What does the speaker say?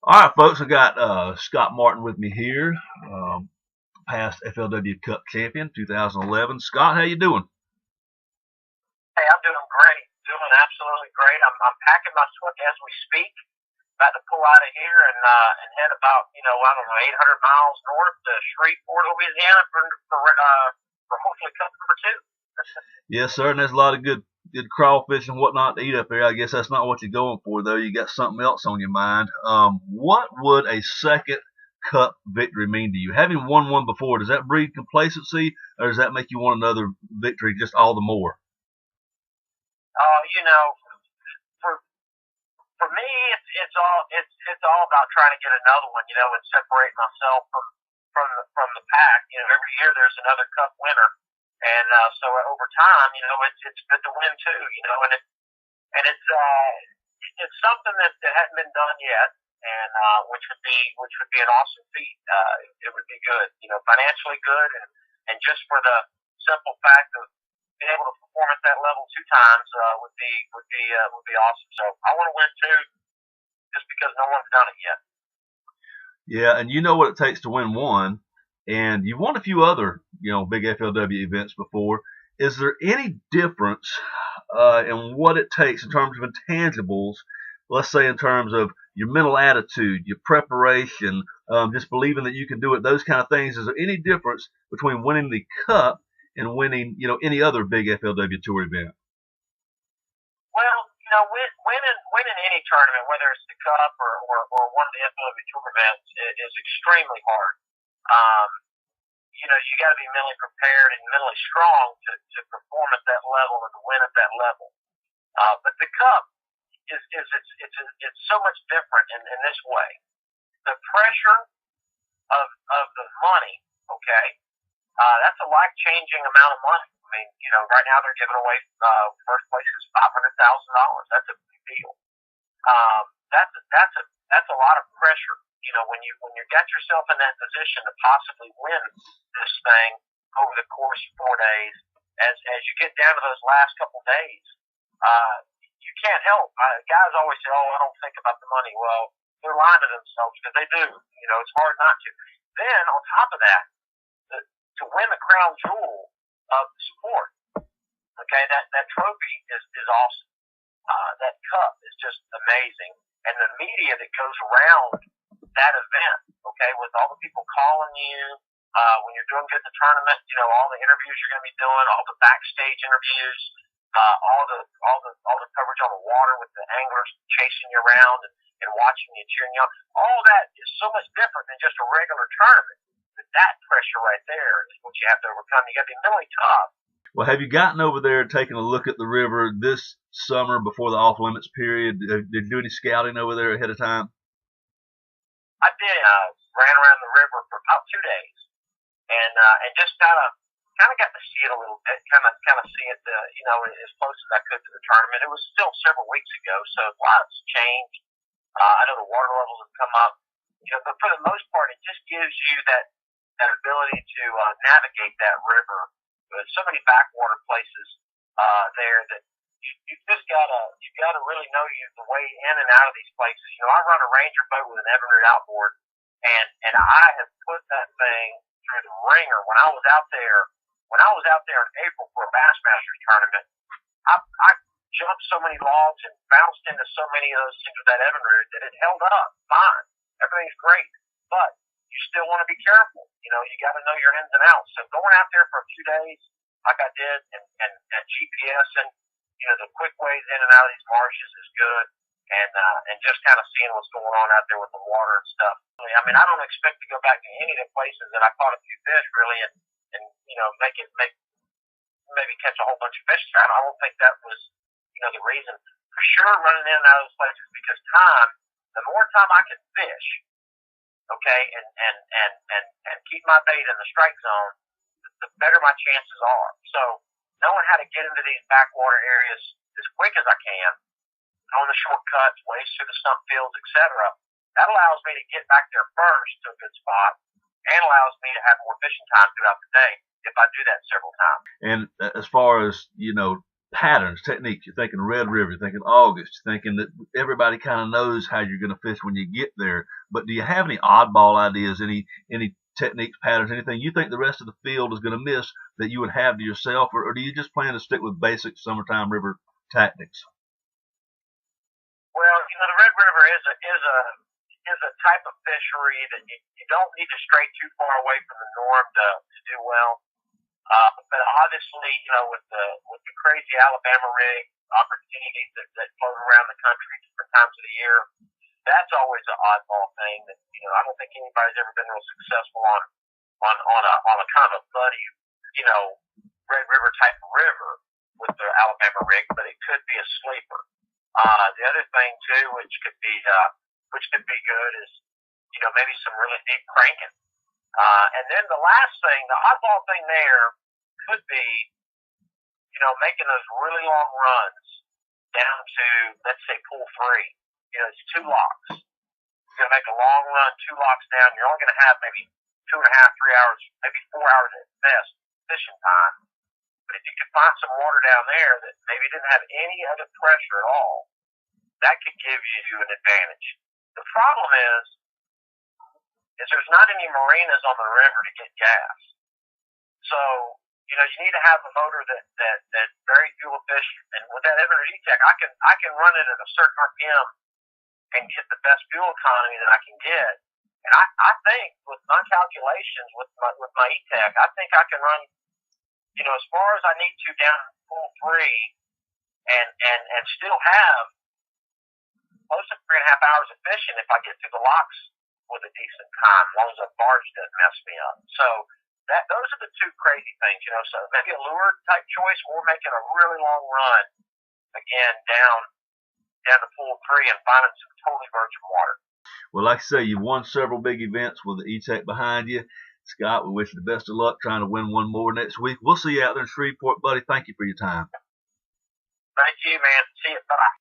All right, folks, I got Scott Martin with me here, past FLW Cup champion 2011. Scott, how you doing? Hey, I'm doing great. Doing absolutely great. I'm packing my truck as we speak. About to pull out of here and head about I don't know 800 miles north to Shreveport, Louisiana for hopefully cup number two. Yes, sir. And there's a lot of good crawfish and whatnot to eat up there. I guess that's not what you're going for, though. You got something else on your mind. What would a second Cup victory mean to you? Having won one before, does that breed complacency, or does that make you want another victory just all the more? You know, for for me, it's all about trying to get another one. And separate myself from the pack. Every year there's another cup winner, and so over time, it's good to win too. And it's something that hadn't been done yet, and which would be an awesome feat. It would be good, financially good, and just for the simple fact of being able to perform at that level two times would be awesome. So I want to win two, just because no one's done it yet. Yeah, and you know what it takes to win one, and you've won a few other, big FLW events before. Is there any difference in what it takes in terms of intangibles? Let's say in terms of your mental attitude, your preparation, just believing that you can do it, those kind of things. Is there any difference between winning the Cup and winning, any other big FLW Tour event? Well, winning any tournament, whether it's the Cup or one of the FLW Tour events, is extremely hard. Um, you got to be mentally prepared and mentally strong to perform at that level and to win at that level. But the Cup it's so much different in this way. The pressure of the money, okay, that's a life changing amount of money. I mean, right now they're giving away first place is $500,000. That's a big deal. That's a lot of pressure. When you got yourself in that position to possibly win this thing over the course of 4 days, as you get down to those last couple days, you can't help. Guys always say, "Oh, I don't think about the money." Well, they're lying to themselves, because they do. It's hard not to. Then on top of that, to win the crown jewel of the sport, okay, that trophy is awesome. That cup is just amazing, and the media that goes around that event, okay, with all the people calling you when you're doing good in the tournament, all the interviews you're going to be doing, all the backstage interviews, all the coverage on the water with the anglers chasing you around and watching you, cheering you on. All that is so much different than just a regular tournament. But that pressure right there is what you have to overcome. You got to be mentally tough. Well, have you gotten over there taking a look at the river this summer before the off limits period? Did you do any scouting over there ahead of time? I did. Ran around the river for about 2 days, and just kind of got to see it a little bit, kind of see it, as close as I could to the tournament. It was still several weeks ago, so a lot's changed. I know the water levels have come up, but for the most part, it just gives you that ability to navigate that river. There's so many backwater places there that you gotta really know the way in and out of these places. I run a Ranger boat with an Evinrude outboard, and I have put that thing through the ringer. When I was out there in April for a Bassmasters tournament, I jumped so many logs and bounced into so many of those things with that Evinrude that it held up fine. Everything's great, but you still want to be careful. You got to know your ins and outs. So going out there for a few days, like I did, and GPS and the quick ways in and out of these marshes is good, and just kind of seeing what's going on out there with the water and stuff. I mean, I don't expect to go back to any of the places that I caught a few fish really, and make maybe catch a whole bunch of fish. I don't think that was the reason. For sure, running in and out of those places, because the more time I can fish, okay, and keep my bait in the strike zone, the better my chances are. So knowing how to get into these backwater areas as quick as I can, knowing the shortcuts, ways through the stump fields, etc., that allows me to get back there first to a good spot, and allows me to have more fishing time throughout the day if I do that several times. And as far as patterns, techniques. You're thinking Red River, you're thinking August, you're thinking that everybody kind of knows how you're going to fish when you get there. But do you have any oddball ideas, any techniques, patterns, anything you think the rest of the field is going to miss that you would have to yourself, or do you just plan to stick with basic summertime river tactics? Well, the Red River is a type of fishery that you don't need to stray too far away from the norm to do well. But obviously, with the crazy Alabama rig opportunities that float around the country different times of the year, that's always an oddball thing that I don't think anybody's ever been real successful on a kind of a buddy, Red River type river with the Alabama rig, but it could be a sleeper. The other thing too, which could be good, is maybe some really deep cranking. And then the last thing, the oddball thing there could be making those really long runs down to, let's say, pool 3. It's 2 locks. You're gonna make a long run, 2 locks down. You're only gonna have maybe 2.5, 3 hours, maybe 4 hours at best fishing time. But if you could find some water down there that maybe didn't have any other pressure at all, that could give you an advantage. The problem is there's not any marinas on the river to get gas. So, you need to have a motor that's very fuel efficient. And with that Evinrude E-Tech, I can run it at a certain RPM and get the best fuel economy that I can get. And I think with my calculations with my E-Tech, I think I can run as far as I need to down pool 3 and still have close to 3.5 hours of fishing if I get through the locks with a decent time, as long as a barge doesn't mess me up. So those are the 2 crazy things, so maybe a lure type choice or making a really long run again down to pool 3 and finding some totally virgin water. Well, like I say, you've won several big events with the E-Tech behind you. Scott, we wish you the best of luck trying to win one more next week. We'll see you out there in Shreveport, buddy. Thank you for your time. Thank you, man. See you. Bye.